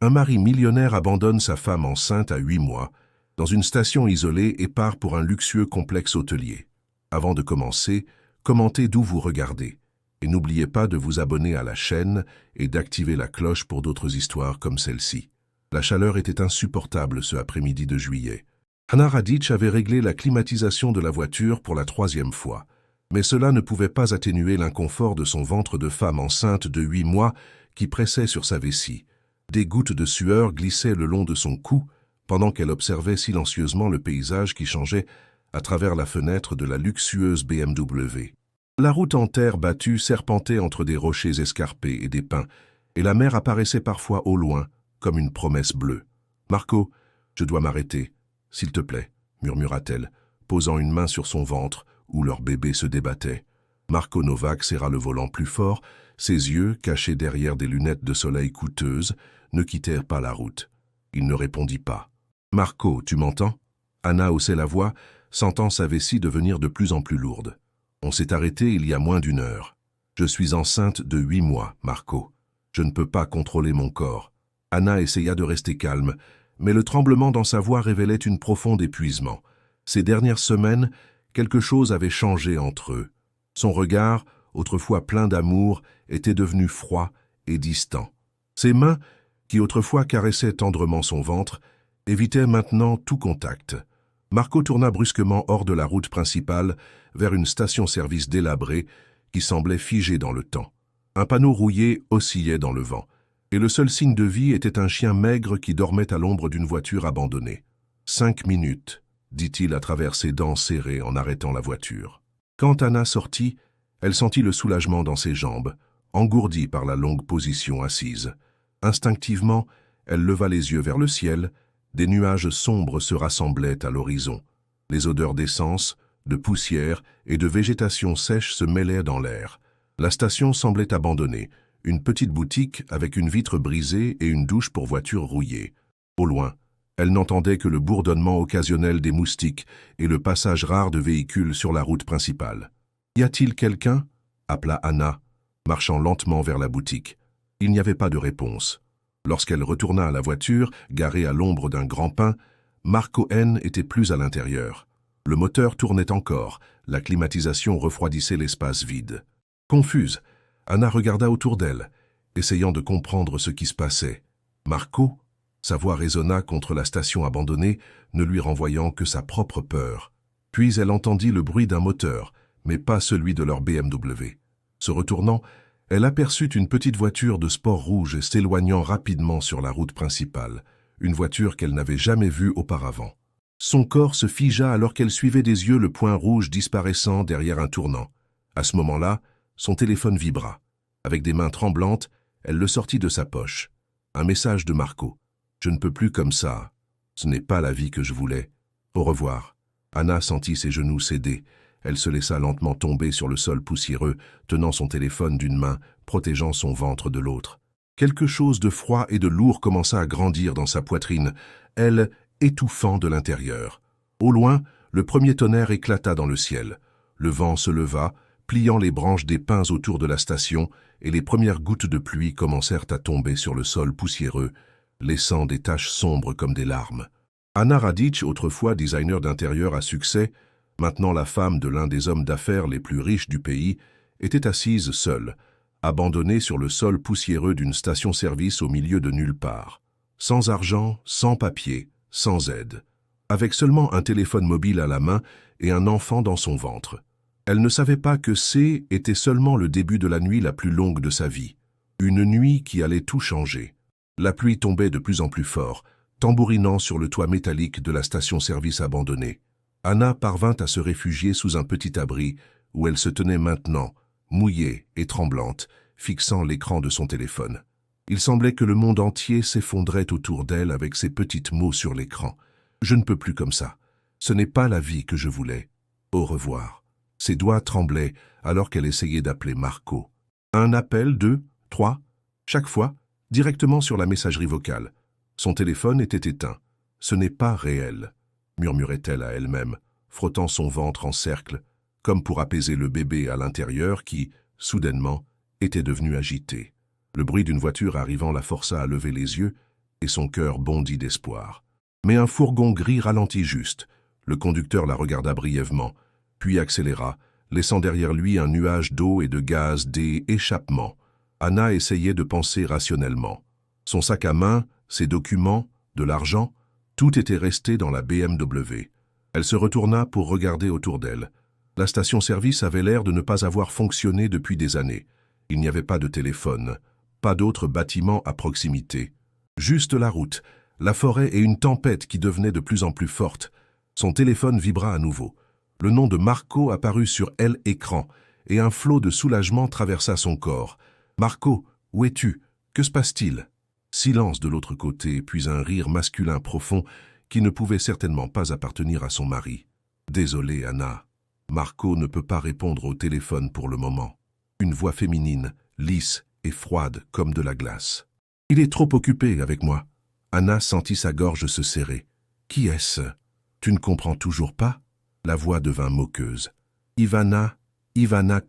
Un mari millionnaire abandonne sa femme enceinte à 8 mois dans une station isolée et part pour un luxueux complexe hôtelier. Avant de commencer, commentez d'où vous regardez. Et n'oubliez pas de vous abonner à la chaîne et d'activer la cloche pour d'autres histoires comme celle-ci. La chaleur était insupportable ce après-midi de juillet. Hana Radić avait réglé la climatisation de la voiture pour la 3e fois. Mais cela ne pouvait pas atténuer l'inconfort de son ventre de femme enceinte de 8 mois qui pressait sur sa vessie. Des gouttes de sueur glissaient le long de son cou pendant qu'elle observait silencieusement le paysage qui changeait à travers la fenêtre de la luxueuse BMW. La route en terre battue serpentait entre des rochers escarpés et des pins, et la mer apparaissait parfois au loin, comme une promesse bleue. « Marco, je dois m'arrêter, s'il te plaît, » murmura-t-elle, posant une main sur son ventre, où leur bébé se débattait. Marco Novak serra le volant plus fort, ses yeux, cachés derrière des lunettes de soleil coûteuses, ne quittèrent pas la route. Il ne répondit pas. « Marco, tu m'entends » Hana haussait la voix, sentant sa vessie devenir de plus en plus lourde. On s'est arrêté il y a moins d'1 heure. Je suis enceinte de 8 mois, Marco. Je ne peux pas contrôler mon corps. Hana essaya de rester calme, mais le tremblement dans sa voix révélait une profonde épuisement. Ces dernières semaines, quelque chose avait changé entre eux. Son regard, autrefois plein d'amour, était devenu froid et distant. Ses mains, qui autrefois caressaient tendrement son ventre, évitaient maintenant tout contact. Marco tourna brusquement hors de la route principale vers une station-service délabrée qui semblait figée dans le temps. Un panneau rouillé oscillait dans le vent, et le seul signe de vie était un chien maigre qui dormait à l'ombre d'une voiture abandonnée. « 5 minutes, dit-il à travers ses dents serrées en arrêtant la voiture. Quand Hana sortit, elle sentit le soulagement dans ses jambes, engourdie par la longue position assise. Instinctivement, elle leva les yeux vers le ciel. Des nuages sombres se rassemblaient à l'horizon. Les odeurs d'essence, de poussière et de végétation sèche se mêlaient dans l'air. La station semblait abandonnée, une petite boutique avec une vitre brisée et une douche pour voiture rouillée. Au loin, elle n'entendait que le bourdonnement occasionnel des moustiques et le passage rare de véhicules sur la route principale. « Y a-t-il quelqu'un » appela Hana, marchant lentement vers la boutique. Il n'y avait pas de réponse. Lorsqu'elle retourna à la voiture, garée à l'ombre d'un grand pin, Marco N était plus à l'intérieur. Le moteur tournait encore, la climatisation refroidissait l'espace vide. Confuse, Hana regarda autour d'elle, essayant de comprendre ce qui se passait. Marco, sa voix résonna contre la station abandonnée, ne lui renvoyant que sa propre peur. Puis elle entendit le bruit d'un moteur, mais pas celui de leur BMW. Se retournant, elle aperçut une petite voiture de sport rouge s'éloignant rapidement sur la route principale, une voiture qu'elle n'avait jamais vue auparavant. Son corps se figea alors qu'elle suivait des yeux le point rouge disparaissant derrière un tournant. À ce moment-là, son téléphone vibra. Avec des mains tremblantes, elle le sortit de sa poche. Un message de Marco. « Je ne peux plus comme ça. Ce n'est pas la vie que je voulais. Au revoir. » Hana sentit ses genoux céder. Elle se laissa lentement tomber sur le sol poussiéreux, tenant son téléphone d'une main, protégeant son ventre de l'autre. Quelque chose de froid et de lourd commença à grandir dans sa poitrine, elle étouffant de l'intérieur. Au loin, le premier tonnerre éclata dans le ciel. Le vent se leva, pliant les branches des pins autour de la station, et les premières gouttes de pluie commencèrent à tomber sur le sol poussiéreux, laissant des taches sombres comme des larmes. Hana Radić, autrefois designer d'intérieur à succès, maintenant la femme de l'un des hommes d'affaires les plus riches du pays, était assise seule, abandonnée sur le sol poussiéreux d'une station-service au milieu de nulle part. Sans argent, sans papier, sans aide. Avec seulement un téléphone mobile à la main et un enfant dans son ventre. Elle ne savait pas que était seulement le début de la nuit la plus longue de sa vie. Une nuit qui allait tout changer. La pluie tombait de plus en plus fort, tambourinant sur le toit métallique de la station-service abandonnée. Hana parvint à se réfugier sous un petit abri où elle se tenait maintenant, mouillée et tremblante, fixant l'écran de son téléphone. Il semblait que le monde entier s'effondrait autour d'elle avec ces petites mots sur l'écran. « Je ne peux plus comme ça. Ce n'est pas la vie que je voulais. Au revoir. » Ses doigts tremblaient alors qu'elle essayait d'appeler Marco. Un appel, 2, 3, chaque fois, directement sur la messagerie vocale. Son téléphone était éteint. « Ce n'est pas réel », murmurait-elle à elle-même, frottant son ventre en cercle, comme pour apaiser le bébé à l'intérieur qui, soudainement, était devenu agité. Le bruit d'une voiture arrivant la força à lever les yeux, et son cœur bondit d'espoir. Mais un fourgon gris ralentit juste. Le conducteur la regarda brièvement, puis accéléra, laissant derrière lui un nuage d'eau et de gaz d'échappement. Anna essayait de penser rationnellement. Son sac à main, ses documents, de l'argent, tout était resté dans la BMW. Elle se retourna pour regarder autour d'elle. La station-service avait l'air de ne pas avoir fonctionné depuis des années. Il n'y avait pas de téléphone, pas d'autres bâtiments à proximité. Juste la route, la forêt et une tempête qui devenait de plus en plus forte. Son téléphone vibra à nouveau. Le nom de Marco apparut sur l'écran et un flot de soulagement traversa son corps. « Marco, où es-tu? Que se passe-t-il » Silence de l'autre côté, puis un rire masculin profond qui ne pouvait certainement pas appartenir à son mari. « Désolé, Anna. Marco ne peut pas répondre au téléphone pour le moment. » Une voix féminine, lisse et froide comme de la glace. « Il est trop occupé avec moi. » Anna sentit sa gorge se serrer. « Qui est-ce? Tu ne comprends toujours pas ?» La voix devint moqueuse. Ivana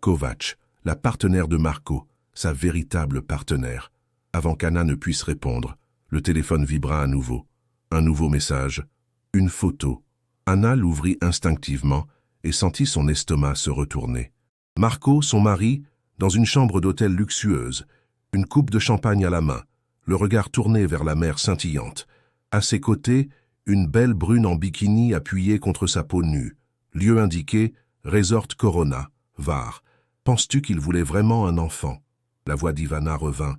Kovač, la partenaire de Marco, sa véritable partenaire. Avant qu'Anna ne puisse répondre, le téléphone vibra à nouveau. Un nouveau message, une photo. Anna l'ouvrit instinctivement et sentit son estomac se retourner. Marco, son mari, dans une chambre d'hôtel luxueuse, une coupe de champagne à la main, le regard tourné vers la mer scintillante. À ses côtés, une belle brune en bikini appuyée contre sa peau nue. Lieu indiqué, Resort Corona, Var. Penses-tu qu'il voulait vraiment un enfant? La voix d'Ivana revint,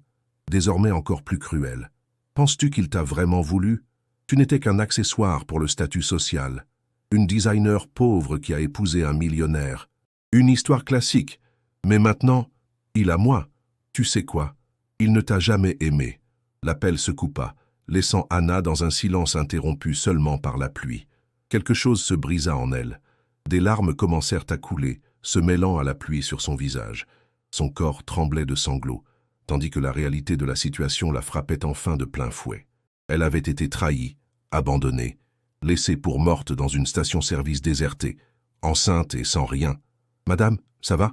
désormais encore plus cruelle. Penses-tu qu'il t'a vraiment voulu? Tu n'étais qu'un accessoire pour le statut social. Une designer pauvre qui a épousé un millionnaire. Une histoire classique. Mais maintenant, il a moi. Tu sais quoi? Il ne t'a jamais aimé. L'appel se coupa, laissant Anna dans un silence interrompu seulement par la pluie. Quelque chose se brisa en elle. Des larmes commencèrent à couler, se mêlant à la pluie sur son visage. Son corps tremblait de sanglots, tandis que la réalité de la situation la frappait enfin de plein fouet. Elle avait été trahie, abandonnée, laissée pour morte dans une station-service désertée, enceinte et sans rien. « Madame, ça va ?»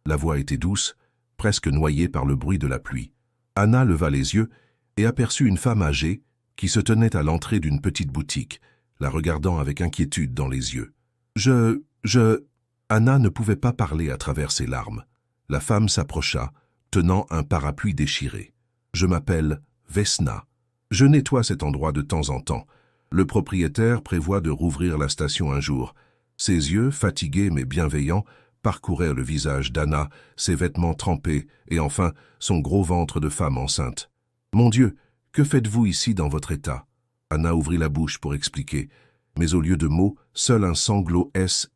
La voix était douce, presque noyée par le bruit de la pluie. Anna leva les yeux et aperçut une femme âgée qui se tenait à l'entrée d'une petite boutique, la regardant avec inquiétude dans les yeux. Anna ne pouvait pas parler à travers ses larmes. La femme s'approcha, tenant un parapluie déchiré. « Je m'appelle Vesna. Je nettoie cet endroit de temps en temps. Le propriétaire prévoit de rouvrir la station un jour. » Ses yeux, fatigués mais bienveillants, parcouraient le visage d'Anna, ses vêtements trempés et enfin son gros ventre de femme enceinte. « Mon Dieu, que faites-vous ici dans votre état ?» Anna ouvrit la bouche pour expliquer, mais au lieu de mots, seul un sanglot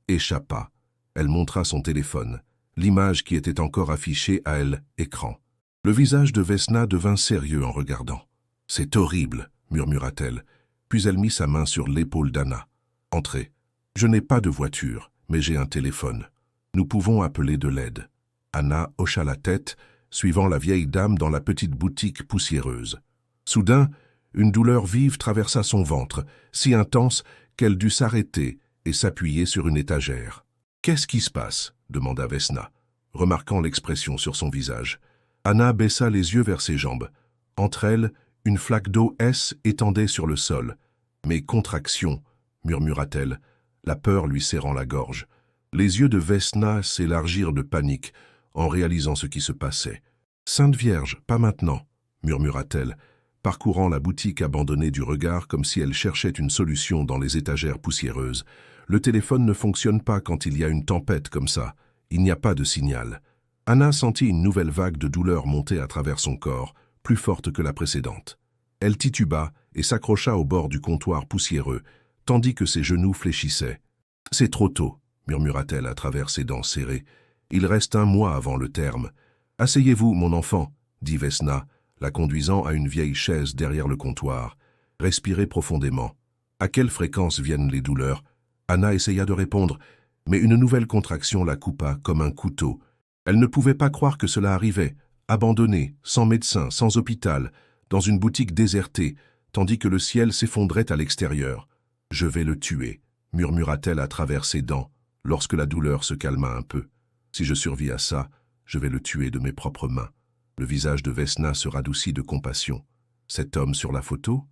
échappa. Elle montra son téléphone, l'image qui était encore affichée à l'écran. Le visage de Vesna devint sérieux en regardant. « C'est horrible, » murmura-t-elle, puis elle mit sa main sur l'épaule d'Anna. « Entrez. Je n'ai pas de voiture, mais j'ai un téléphone. Nous pouvons appeler de l'aide. » Anna hocha la tête, suivant la vieille dame dans la petite boutique poussiéreuse. Soudain, une douleur vive traversa son ventre, si intense qu'elle dut s'arrêter et s'appuyer sur une étagère. « Qu'est-ce qui se passe ?» demanda Vesna, remarquant l'expression sur son visage. Anna baissa les yeux vers ses jambes. Entre elles, une flaque d'eau étendait sur le sol. « Mes contractions » murmura-t-elle, la peur lui serrant la gorge. Les yeux de Vesna s'élargirent de panique en réalisant ce qui se passait. « Sainte Vierge, pas maintenant » murmura-t-elle, parcourant la boutique abandonnée du regard comme si elle cherchait une solution dans les étagères poussiéreuses. Le téléphone ne fonctionne pas quand il y a une tempête comme ça. Il n'y a pas de signal. Anna sentit une nouvelle vague de douleur monter à travers son corps, plus forte que la précédente. Elle tituba et s'accrocha au bord du comptoir poussiéreux, tandis que ses genoux fléchissaient. « C'est trop tôt » murmura-t-elle à travers ses dents serrées. « Il reste un mois avant le terme. »« Asseyez-vous, mon enfant » dit Vesna, la conduisant à une vieille chaise derrière le comptoir. « Respirez profondément. »« À quelle fréquence viennent les douleurs ?» Anna essaya de répondre, mais une nouvelle contraction la coupa comme un couteau. Elle ne pouvait pas croire que cela arrivait, abandonnée, sans médecin, sans hôpital, dans une boutique désertée, tandis que le ciel s'effondrait à l'extérieur. « Je vais le tuer » murmura-t-elle à travers ses dents, lorsque la douleur se calma un peu. « Si je survis à ça, je vais le tuer de mes propres mains. » Le visage de Vesna se radoucit de compassion. « Cet homme sur la photo ?»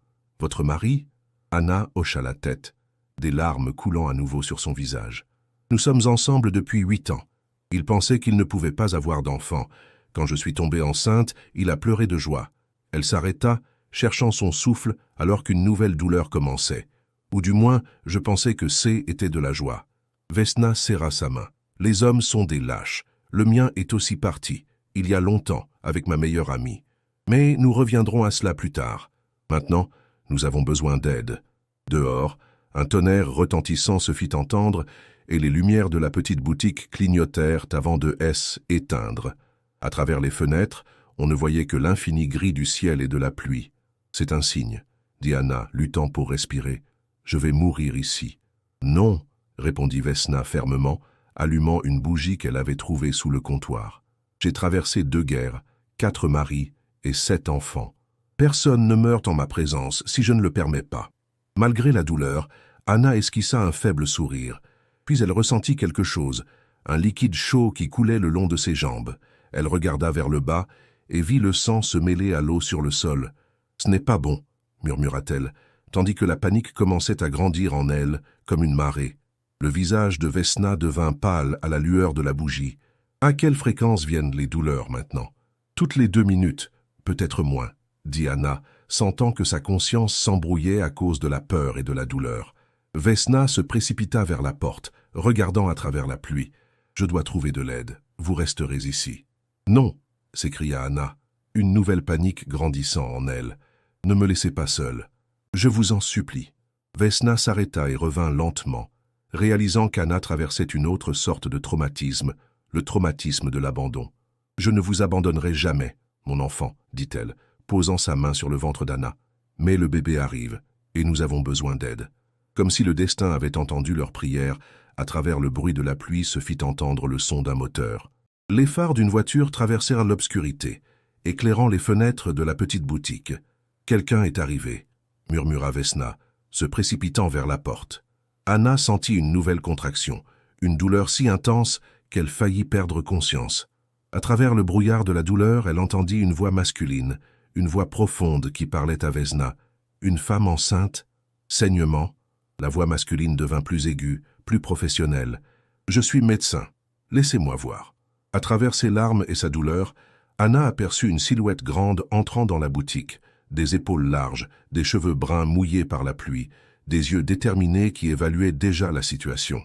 Votre mari » Anna hocha la tête, des larmes coulant à nouveau sur son visage. « Nous sommes ensemble depuis 8 ans. Il pensait qu'il ne pouvait pas avoir d'enfant. Quand je suis tombée enceinte, il a pleuré de joie. Elle s'arrêta, cherchant son souffle alors qu'une nouvelle douleur commençait. Ou du moins, je pensais que C était de la joie. » Vesna serra sa main. « Les hommes sont des lâches. Le mien est aussi parti, il y a longtemps, avec ma meilleure amie. Mais nous reviendrons à cela plus tard. Maintenant, nous avons besoin d'aide. » Dehors, un tonnerre retentissant se fit entendre et les lumières de la petite boutique clignotèrent avant de s'éteindre. À travers les fenêtres, on ne voyait que l'infini gris du ciel et de la pluie. « C'est un signe, » dit Anna, luttant pour respirer. « Je vais mourir ici. »« Non, » répondit Vesna fermement, allumant une bougie qu'elle avait trouvée sous le comptoir. « J'ai traversé 2 guerres, 4 maris et 7 enfants. Personne ne meurt en ma présence si je ne le permets pas. » Malgré la douleur, Anna esquissa un faible sourire. Puis elle ressentit quelque chose, un liquide chaud qui coulait le long de ses jambes. Elle regarda vers le bas et vit le sang se mêler à l'eau sur le sol. « Ce n'est pas bon, » murmura-t-elle, tandis que la panique commençait à grandir en elle comme une marée. Le visage de Vesna devint pâle à la lueur de la bougie. « À quelle fréquence viennent les douleurs maintenant ?»« Toutes les 2 minutes, peut-être moins, » dit Anna, sentant que sa conscience s'embrouillait à cause de la peur et de la douleur. Vesna se précipita vers la porte, regardant à travers la pluie. « Je dois trouver de l'aide. Vous resterez ici. »« Non !» s'écria Anna, une nouvelle panique grandissant en elle. « Ne me laissez pas seule. Je vous en supplie. » Vesna s'arrêta et revint lentement, réalisant qu'Anna traversait une autre sorte de traumatisme, le traumatisme de l'abandon. « Je ne vous abandonnerai jamais, mon enfant, » dit-elle, posant sa main sur le ventre d'Anna. « Mais le bébé arrive, et nous avons besoin d'aide. » Comme si le destin avait entendu leurs prières, à travers le bruit de la pluie se fit entendre le son d'un moteur. Les phares d'une voiture traversèrent l'obscurité, éclairant les fenêtres de la petite boutique. « Quelqu'un est arrivé », murmura Vesna, se précipitant vers la porte. Anna sentit une nouvelle contraction, une douleur si intense qu'elle faillit perdre conscience. À travers le brouillard de la douleur, elle entendit une voix masculine, une voix profonde qui parlait à Vesna. Une femme enceinte, saignement. La voix masculine devint plus aiguë, plus professionnelle. « Je suis médecin. Laissez-moi voir. » À travers ses larmes et sa douleur, Anna aperçut une silhouette grande entrant dans la boutique, des épaules larges, des cheveux bruns mouillés par la pluie, des yeux déterminés qui évaluaient déjà la situation.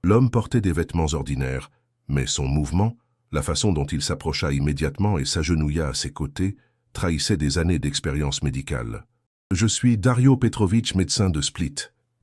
L'homme portait des vêtements ordinaires, mais son mouvement, la façon dont il s'approcha immédiatement et s'agenouilla à ses côtés, trahissait des années d'expérience médicale. « Je suis Dario Petrovitch, médecin de Split, »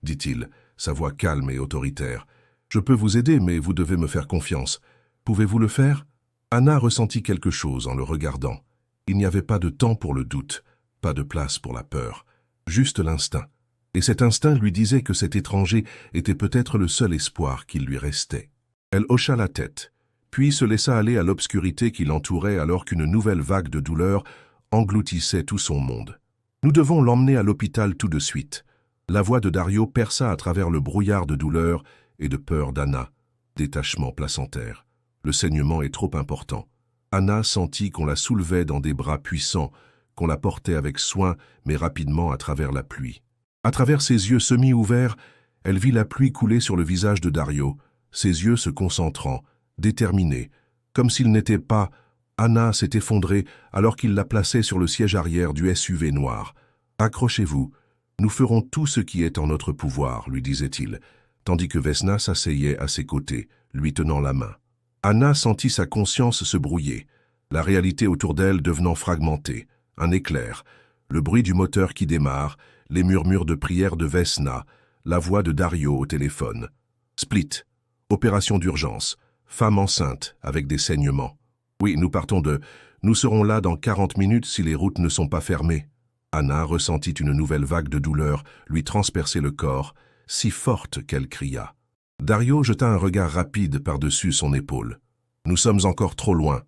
dit-il, sa voix calme et autoritaire. « Je peux vous aider, mais vous devez me faire confiance. Pouvez-vous le faire ?» Anna ressentit quelque chose en le regardant. Il n'y avait pas de temps pour le doute, pas de place pour la peur, juste l'instinct. Et cet instinct lui disait que cet étranger était peut-être le seul espoir qu'il lui restait. Elle hocha la tête, puis se laissa aller à l'obscurité qui l'entourait alors qu'une nouvelle vague de douleur engloutissait tout son monde. « Nous devons l'emmener à l'hôpital tout de suite. » La voix de Dario perça à travers le brouillard de douleur et de peur d'Anna. Détachement placentaire. Le saignement est trop important. Anna sentit qu'on la soulevait dans des bras puissants, qu'on la portait avec soin, mais rapidement à travers la pluie. À travers ses yeux semi-ouverts, elle vit la pluie couler sur le visage de Dario, ses yeux se concentrant, déterminés, comme s'il n'était pas... Anna s'est effondrée alors qu'il la plaçait sur le siège arrière du SUV noir. « Accrochez-vous. Nous ferons tout ce qui est en notre pouvoir, » lui disait-il, tandis que Vesna s'asseyait à ses côtés, lui tenant la main. Anna sentit sa conscience se brouiller, la réalité autour d'elle devenant fragmentée, un éclair, le bruit du moteur qui démarre, les murmures de prière de Vesna, la voix de Dario au téléphone. Split, opération d'urgence, femme enceinte avec des saignements. Oui, nous partons de... Nous serons là dans 40 minutes si les routes ne sont pas fermées. Anna ressentit une nouvelle vague de douleur lui transpercer le corps, si forte qu'elle cria. Dario jeta un regard rapide par-dessus son épaule. « Nous sommes encore trop loin, »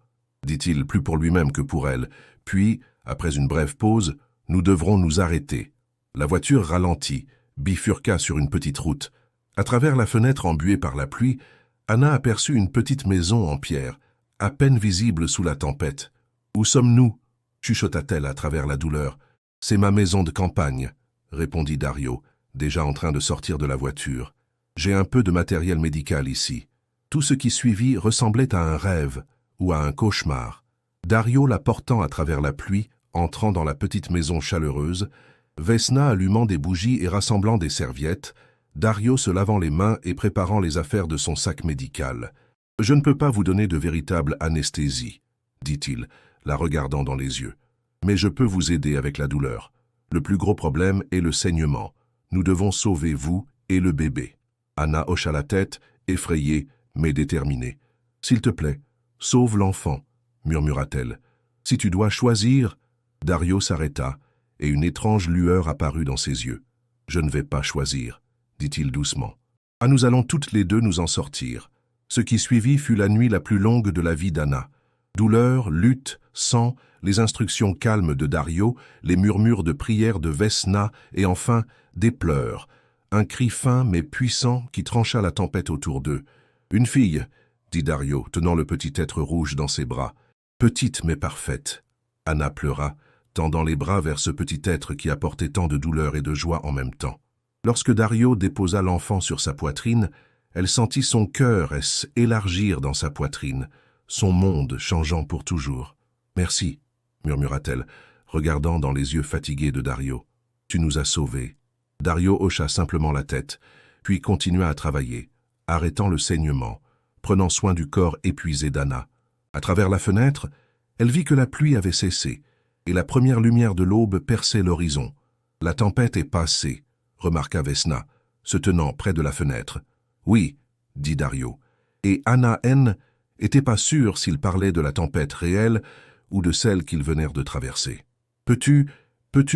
dit-il plus pour lui-même que pour elle. Puis, après une brève pause, « Nous devrons nous arrêter. » La voiture ralentit, bifurqua sur une petite route. À travers la fenêtre embuée par la pluie, Anna aperçut une petite maison en pierre, à peine visible sous la tempête. « Où sommes-nous » chuchota-t-elle à travers la douleur. « C'est ma maison de campagne. » répondit Dario, déjà en train de sortir de la voiture. J'ai un peu de matériel médical ici. Tout ce qui suivit ressemblait à un rêve ou à un cauchemar. Dario la portant à travers la pluie, entrant dans la petite maison chaleureuse, Vesna allumant des bougies et rassemblant des serviettes, Dario se lavant les mains et préparant les affaires de son sac médical. « Je ne peux pas vous donner de véritable anesthésie, dit-il, la regardant dans les yeux. Mais je peux vous aider avec la douleur. Le plus gros problème est le saignement. Nous devons sauver vous et le bébé. » Anna hocha la tête, effrayée, mais déterminée. « S'il te plaît, sauve l'enfant, » murmura-t-elle. « Si tu dois choisir... » Dario s'arrêta, et une étrange lueur apparut dans ses yeux. « Je ne vais pas choisir, » dit-il doucement. « Ah, nous allons toutes les deux nous en sortir. » Ce qui suivit fut la nuit la plus longue de la vie d'Anna. Douleur, lutte, sang, les instructions calmes de Dario, les murmures de prière de Vesna et enfin des pleurs. Un cri fin mais puissant qui trancha la tempête autour d'eux. « Une fille !» dit Dario, tenant le petit être rouge dans ses bras. « Petite mais parfaite. » Anna pleura, tendant les bras vers ce petit être qui apportait tant de douleur et de joie en même temps. Lorsque Dario déposa l'enfant sur sa poitrine, elle sentit son cœur élargir dans sa poitrine, son monde changeant pour toujours. « Merci, » murmura-t-elle, regardant dans les yeux fatigués de Dario. « Tu nous as sauvés. » Dario hocha simplement la tête, puis continua à travailler, arrêtant le saignement, prenant soin du corps épuisé d'Anna. À travers la fenêtre, elle vit que la pluie avait cessé, et la première lumière de l'aube perçait l'horizon. « La tempête est passée », remarqua Vesna, se tenant près de la fenêtre. « Oui, » dit Dario, et Anna N. n'était pas sûre s'il parlait de la tempête réelle ou de celle qu'ils venèrent de traverser. « Peux-tu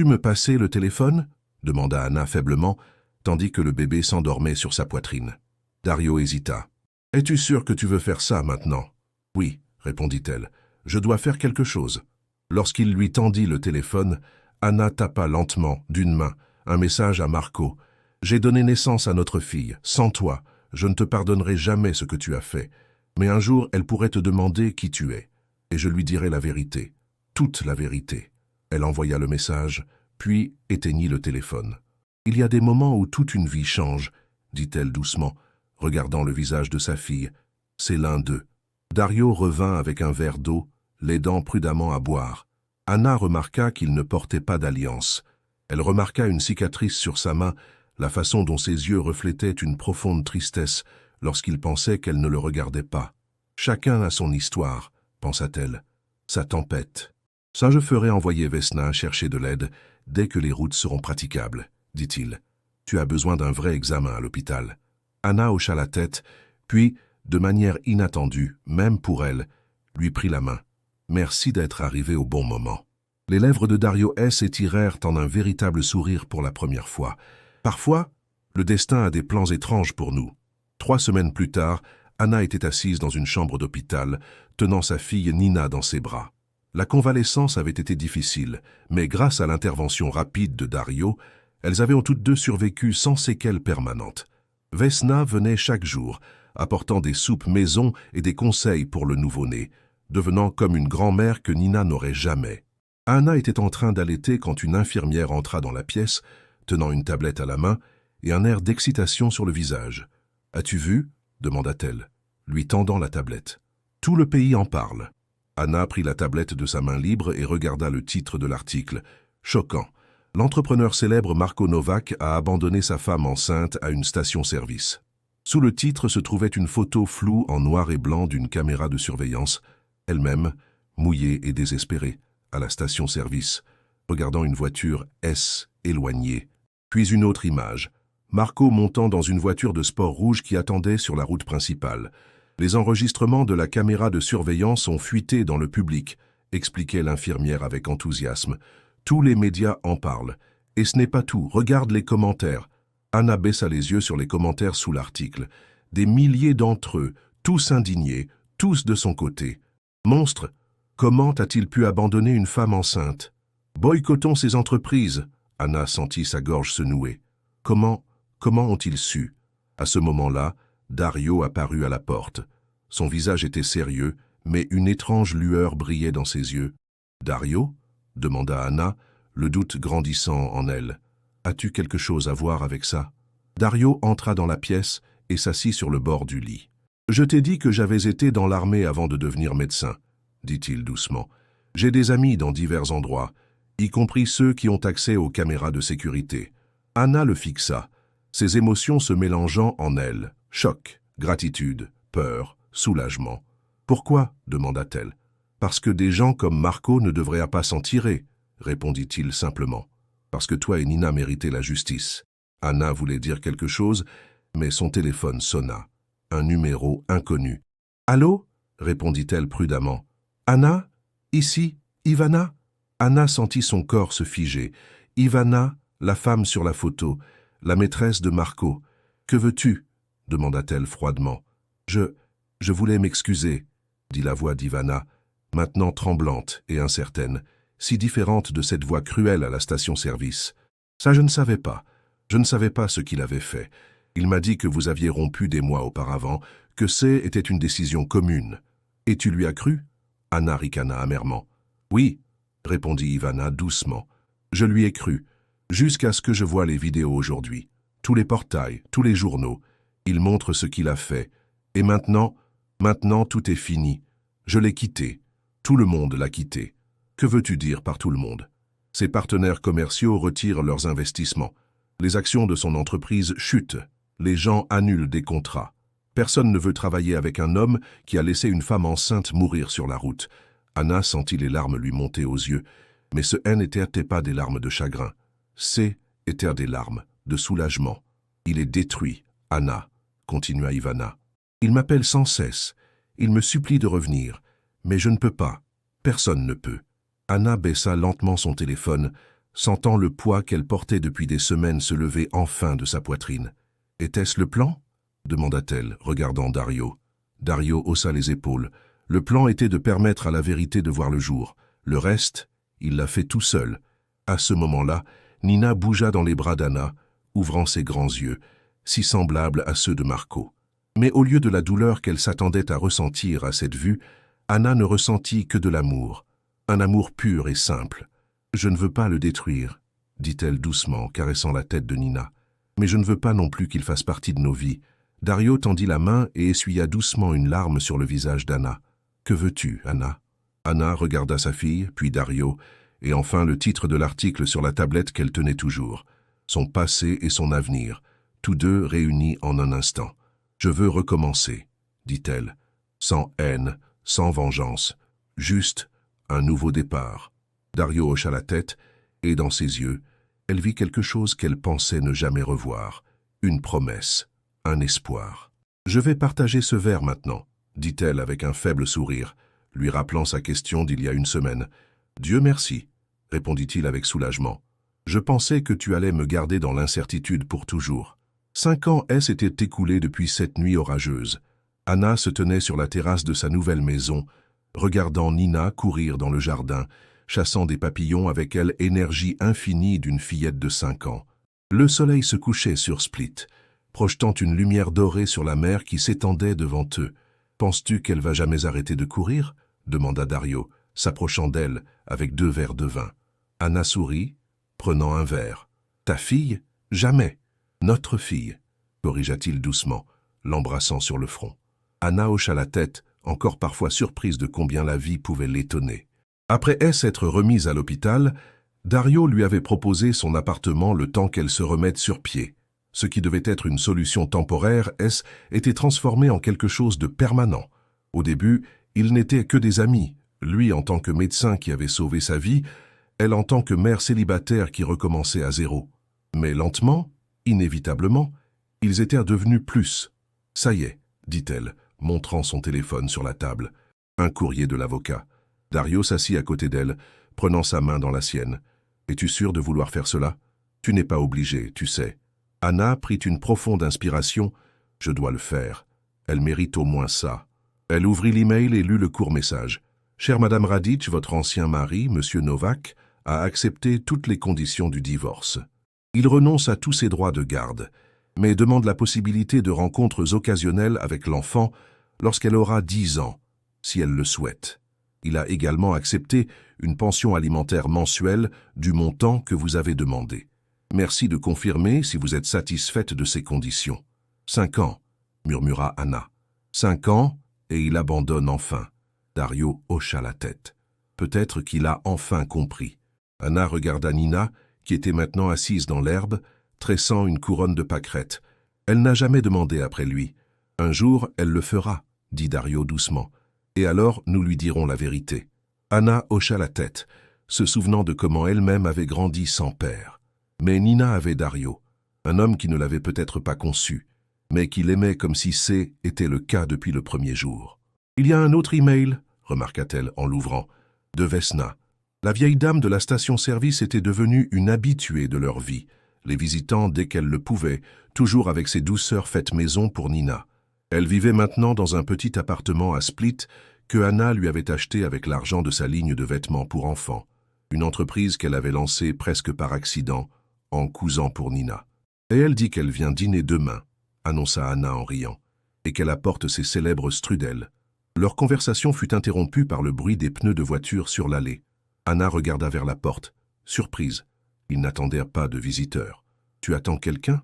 me passer le téléphone ?» demanda Anna faiblement, tandis que le bébé s'endormait sur sa poitrine. Dario hésita. « Es-tu sûr que tu veux faire ça maintenant ?»« Oui, » répondit-elle, « je dois faire quelque chose. » Lorsqu'il lui tendit le téléphone, Anna tapa lentement, d'une main, un message à Marco. « J'ai donné naissance à notre fille. Sans toi, je ne te pardonnerai jamais ce que tu as fait. Mais un jour, elle pourrait te demander qui tu es. Et je lui dirai la vérité. Toute la vérité. » Elle envoya le message, puis éteignit le téléphone. « Il y a des moments où toute une vie change, » dit-elle doucement, regardant le visage de sa fille. « C'est l'un d'eux. » Dario revint avec un verre d'eau, l'aidant prudemment à boire. Anna remarqua qu'il ne portait pas d'alliance. Elle remarqua une cicatrice sur sa main, la façon dont ses yeux reflétaient une profonde tristesse lorsqu'il pensait qu'elle ne le regardait pas. « Chacun a son histoire, » pensa-t-elle. « Sa tempête. »« Ça, je ferai envoyer Vesna chercher de l'aide dès que les routes seront praticables, » dit-il. « Tu as besoin d'un vrai examen à l'hôpital. » Anna hocha la tête, puis, de manière inattendue, même pour elle, lui prit la main. « Merci d'être arrivé au bon moment. » Les lèvres de Dario s'étirèrent en un véritable sourire pour la première fois. Parfois, le destin a des plans étranges pour nous. 3 semaines plus tard, Anna était assise dans une chambre d'hôpital, tenant sa fille Nina dans ses bras. La convalescence avait été difficile, mais grâce à l'intervention rapide de Dario, elles avaient toutes deux survécu sans séquelles permanentes. Vesna venait chaque jour, apportant des soupes maison et des conseils pour le nouveau-né, devenant comme une grand-mère que Nina n'aurait jamais. Anna était en train d'allaiter quand une infirmière entra dans la pièce, tenant une tablette à la main et un air d'excitation sur le visage. « As-tu vu ?» demanda-t-elle, lui tendant la tablette. « Tout le pays en parle. » Anna prit la tablette de sa main libre et regarda le titre de l'article. Choquant. L'entrepreneur célèbre Marco Novak a abandonné sa femme enceinte à une station-service. Sous le titre se trouvait une photo floue en noir et blanc d'une caméra de surveillance, elle-même, mouillée et désespérée, à la station-service, regardant une voiture éloignée. Puis une autre image, Marco montant dans une voiture de sport rouge qui attendait sur la route principale. Les enregistrements de la caméra de surveillance ont fuité dans le public, expliquait l'infirmière avec enthousiasme. Tous les médias en parlent. Et ce n'est pas tout, regarde les commentaires. Anna baissa les yeux sur les commentaires sous l'article. Des milliers d'entre eux, tous indignés, tous de son côté. Monstre, comment a-t-il pu abandonner une femme enceinte? Boycottons ces entreprises. Anna sentit sa gorge se nouer. Comment ont-ils su? À ce moment-là, Dario apparut à la porte. Son visage était sérieux, mais une étrange lueur brillait dans ses yeux. « Dario ?» demanda Anna, le doute grandissant en elle. As-tu quelque chose à voir avec ça? Dario entra dans la pièce et s'assit sur le bord du lit. Je t'ai dit que j'avais été dans l'armée avant de devenir médecin, dit-il doucement. J'ai des amis dans divers endroits, y compris ceux qui ont accès aux caméras de sécurité. Anna le fixa, ses émotions se mélangeant en elle. Choc, gratitude, peur, soulagement. Pourquoi? Demanda-t-elle. Parce que des gens comme Marco ne devraient pas s'en tirer, répondit-il simplement. Parce que toi et Nina méritez la justice. Anna voulait dire quelque chose, mais son téléphone sonna. Un numéro inconnu. Allô? Répondit-elle prudemment. Anna? Ici? Ivana? Anna sentit son corps se figer. Ivana, la femme sur la photo, la maîtresse de Marco. Que veux-tu? Demanda-t-elle froidement. Je voulais m'excuser, dit la voix d'Ivana, maintenant tremblante et incertaine, si différente de cette voix cruelle à la station-service. Ça, je ne savais pas. Je ne savais pas ce qu'il avait fait. Il m'a dit que vous aviez rompu des mois auparavant, que était une décision commune. Et tu lui as cru? Anna ricana amèrement. Oui, répondit Ivana doucement. Je lui ai cru, jusqu'à ce que je voie les vidéos aujourd'hui. Tous les portails, tous les journaux. Ils montrent ce qu'il a fait. Et maintenant tout est fini. Je l'ai quitté. Tout le monde l'a quitté. Que veux-tu dire par tout le monde? Ses partenaires commerciaux retirent leurs investissements. Les actions de son entreprise chutent. Les gens annulent des contrats. Personne ne veut travailler avec un homme qui a laissé une femme enceinte mourir sur la route. Anna sentit les larmes lui monter aux yeux, mais ce haine n'était pas des larmes de chagrin. Étaient des larmes de soulagement. Il est détruit, Anna, continua Ivana. Il m'appelle sans cesse. Il me supplie de revenir. Mais je ne peux pas. Personne ne peut. Anna baissa lentement son téléphone, sentant le poids qu'elle portait depuis des semaines se lever enfin de sa poitrine. « Était-ce le plan ?» demanda-t-elle, regardant Dario. Dario haussa les épaules. Le plan était de permettre à la vérité de voir le jour. Le reste, il l'a fait tout seul. À ce moment-là, Nina bougea dans les bras d'Anna, ouvrant ses grands yeux, si semblables à ceux de Marco. Mais au lieu de la douleur qu'elle s'attendait à ressentir à cette vue, Anna ne ressentit que de l'amour. Un amour pur et simple. « Je ne veux pas le détruire, » dit-elle doucement, caressant la tête de Nina. « Mais je ne veux pas non plus qu'il fasse partie de nos vies. » Dario tendit la main et essuya doucement une larme sur le visage d'Anna. « Que veux-tu, Anna ?» Anna regarda sa fille, puis Dario, et enfin le titre de l'article sur la tablette qu'elle tenait toujours. Son passé et son avenir, tous deux réunis en un instant. « Je veux recommencer, » dit-elle, sans haine, sans vengeance, juste un nouveau départ. Dario hocha la tête, et dans ses yeux, elle vit quelque chose qu'elle pensait ne jamais revoir, une promesse, un espoir. « Je vais partager ce verre maintenant, » dit-elle avec un faible sourire, lui rappelant sa question d'il y a une semaine. « Dieu merci, » répondit-il avec soulagement. « Je pensais que tu allais me garder dans l'incertitude pour toujours. » 5 ans s'étaient écoulés depuis cette nuit orageuse. Anna se tenait sur la terrasse de sa nouvelle maison, regardant Nina courir dans le jardin, chassant des papillons avec elle énergie infinie d'une fillette de 5 ans. Le soleil se couchait sur Split, projetant une lumière dorée sur la mer qui s'étendait devant eux. « Penses-tu qu'elle va jamais arrêter de courir ?» demanda Dario, s'approchant d'elle avec 2 verres de vin. Anna sourit, prenant un verre. « Ta fille? Jamais. Notre fille, » corrigea-t-il doucement, l'embrassant sur le front. Anna hocha la tête, encore parfois surprise de combien la vie pouvait l'étonner. Après s'être remise à l'hôpital, Dario lui avait proposé son appartement le temps qu'elle se remette sur pied. Ce qui devait être une solution temporaire, était transformé en quelque chose de permanent. Au début, ils n'étaient que des amis, lui en tant que médecin qui avait sauvé sa vie, elle en tant que mère célibataire qui recommençait à zéro. Mais lentement, inévitablement, ils étaient devenus plus. « Ça y est, » dit-elle, montrant son téléphone sur la table. Un courrier de l'avocat. Dario s'assit à côté d'elle, prenant sa main dans la sienne. « Es-tu sûr de vouloir faire cela? Tu n'es pas obligé, tu sais. » Anna prit une profonde inspiration. « Je dois le faire. Elle mérite au moins ça. » Elle ouvrit l'email et lut le court message. « Chère Madame Radic, votre ancien mari, Monsieur Novak, a accepté toutes les conditions du divorce. Il renonce à tous ses droits de garde, mais demande la possibilité de rencontres occasionnelles avec l'enfant lorsqu'elle aura 10 ans, si elle le souhaite. Il a également accepté une pension alimentaire mensuelle du montant que vous avez demandé. Merci de confirmer si vous êtes satisfaite de ces conditions. 5 ans, murmura Anna. 5 ans, et il abandonne enfin. Dario hocha la tête. Peut-être qu'il a enfin compris. Anna regarda Nina, qui était maintenant assise dans l'herbe, tressant une couronne de pâquerettes. Elle n'a jamais demandé après lui. Un jour, elle le fera, dit Dario doucement. Et alors, nous lui dirons la vérité. Anna hocha la tête, se souvenant de comment elle-même avait grandi sans père. Mais Nina avait Dario, un homme qui ne l'avait peut-être pas conçu, mais qui l'aimait comme si était le cas depuis le premier jour. « Il y a un autre email, remarqua-t-elle en l'ouvrant, de Vesna. La vieille dame de la station-service était devenue une habituée de leur vie, les visitant dès qu'elle le pouvait, toujours avec ses douceurs faites maison pour Nina. Elle vivait maintenant dans un petit appartement à Split que Anna lui avait acheté avec l'argent de sa ligne de vêtements pour enfants, une entreprise qu'elle avait lancée presque par accident, en cousant pour Nina. Et elle dit qu'elle vient dîner demain, annonça Anna en riant, et qu'elle apporte ses célèbres strudels. Leur conversation fut interrompue par le bruit des pneus de voiture sur l'allée. Anna regarda vers la porte, surprise. Ils n'attendaient pas de visiteurs. « Tu attends quelqu'un »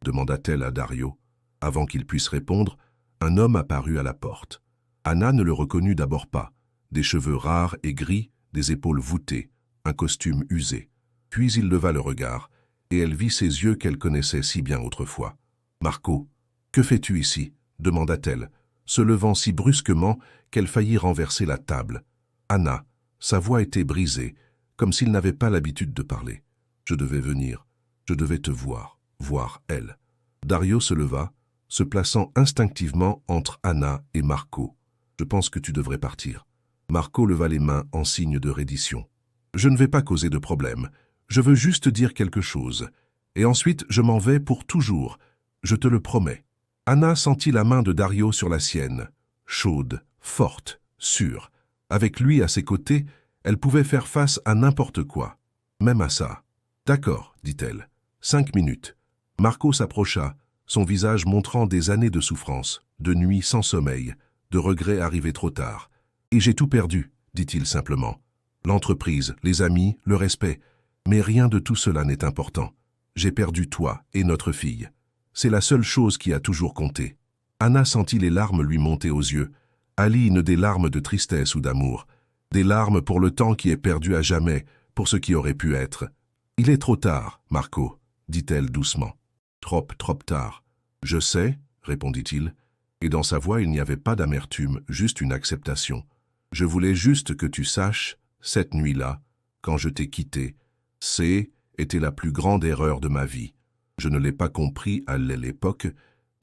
demanda-t-elle à Dario. Avant qu'il puisse répondre, un homme apparut à la porte. Anna ne le reconnut d'abord pas. Des cheveux rares et gris, des épaules voûtées, un costume usé. Puis il leva le regard, et elle vit ses yeux qu'elle connaissait si bien autrefois. « Marco, que fais-tu ici » demanda-t-elle, se levant si brusquement qu'elle faillit renverser la table. Anna, sa voix était brisée, comme s'il n'avait pas l'habitude de parler. « Je devais venir, je devais te voir elle. » Dario se leva, se plaçant instinctivement entre Anna et Marco. « Je pense que tu devrais partir. » Marco leva les mains en signe de reddition. « Je ne vais pas causer de problème. Je veux juste dire quelque chose. Et ensuite, je m'en vais pour toujours. Je te le promets. » Anna sentit la main de Dario sur la sienne. Chaude, forte, sûre. Avec lui à ses côtés, elle pouvait faire face à n'importe quoi. Même à ça. « D'accord, dit-elle. 5 minutes. » Marco s'approcha, son visage montrant des années de souffrance, de nuits sans sommeil, de regrets arrivés trop tard. « Et j'ai tout perdu, dit-il simplement. L'entreprise, les amis, le respect. Mais rien de tout cela n'est important. J'ai perdu toi et notre fille. C'est la seule chose qui a toujours compté. » Anna sentit les larmes lui monter aux yeux. Aline des larmes de tristesse ou d'amour. Des larmes pour le temps qui est perdu à jamais, pour ce qui aurait pu être. « Il est trop tard, Marco, » dit-elle doucement. « Trop tard. »« Je sais, » répondit-il, et dans sa voix il n'y avait pas d'amertume, juste une acceptation. « Je voulais juste que tu saches, cette nuit-là, quand je t'ai quitté, était la plus grande erreur de ma vie. Je ne l'ai pas compris à l'époque,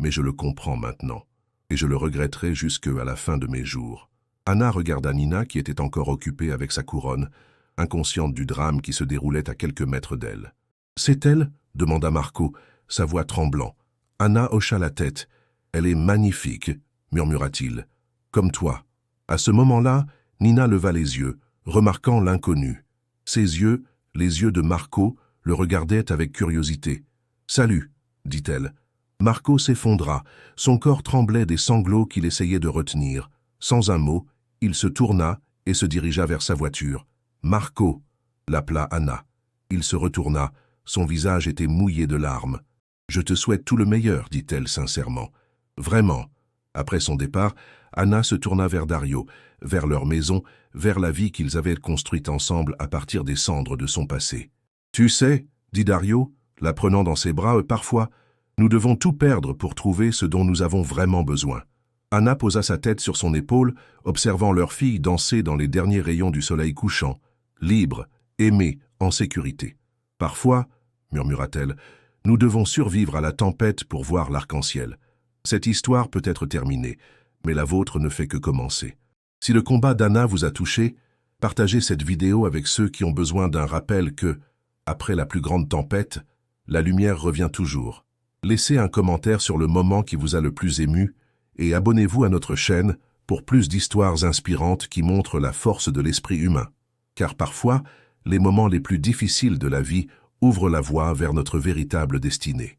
mais je le comprends maintenant, et je le regretterai jusqu'à la fin de mes jours. » Anna regarda Nina qui était encore occupée avec sa couronne, inconsciente du drame qui se déroulait à quelques mètres d'elle. « C'est elle » demanda Marco, sa voix tremblant. Anna hocha la tête. « Elle est magnifique » murmura-t-il. « Comme toi. » À ce moment-là, Nina leva les yeux, remarquant l'inconnu. Ses yeux, les yeux de Marco, le regardaient avec curiosité. « Salut » dit-elle. Marco s'effondra, son corps tremblait des sanglots qu'il essayait de retenir. Sans un mot, il se tourna et se dirigea vers sa voiture. « Marco » l'appela Anna. Il se retourna, son visage était mouillé de larmes. « Je te souhaite tout le meilleur, dit-elle sincèrement. Vraiment. » Après son départ, Anna se tourna vers Dario, vers leur maison, vers la vie qu'ils avaient construite ensemble à partir des cendres de son passé. « Tu sais, » dit Dario, la prenant dans ses bras, « parfois, nous devons tout perdre pour trouver ce dont nous avons vraiment besoin. » Anna posa sa tête sur son épaule, observant leur fille danser dans les derniers rayons du soleil couchant, libre, aimée, en sécurité. « Parfois, » murmura-t-elle, « nous devons survivre à la tempête pour voir l'arc-en-ciel. Cette histoire peut être terminée, mais la vôtre ne fait que commencer. Si le combat d'Anna vous a touché, partagez cette vidéo avec ceux qui ont besoin d'un rappel que, après la plus grande tempête, la lumière revient toujours. Laissez un commentaire sur le moment qui vous a le plus ému et abonnez-vous à notre chaîne pour plus d'histoires inspirantes qui montrent la force de l'esprit humain. Car parfois, les moments les plus difficiles de la vie ouvrent la voie vers notre véritable destinée.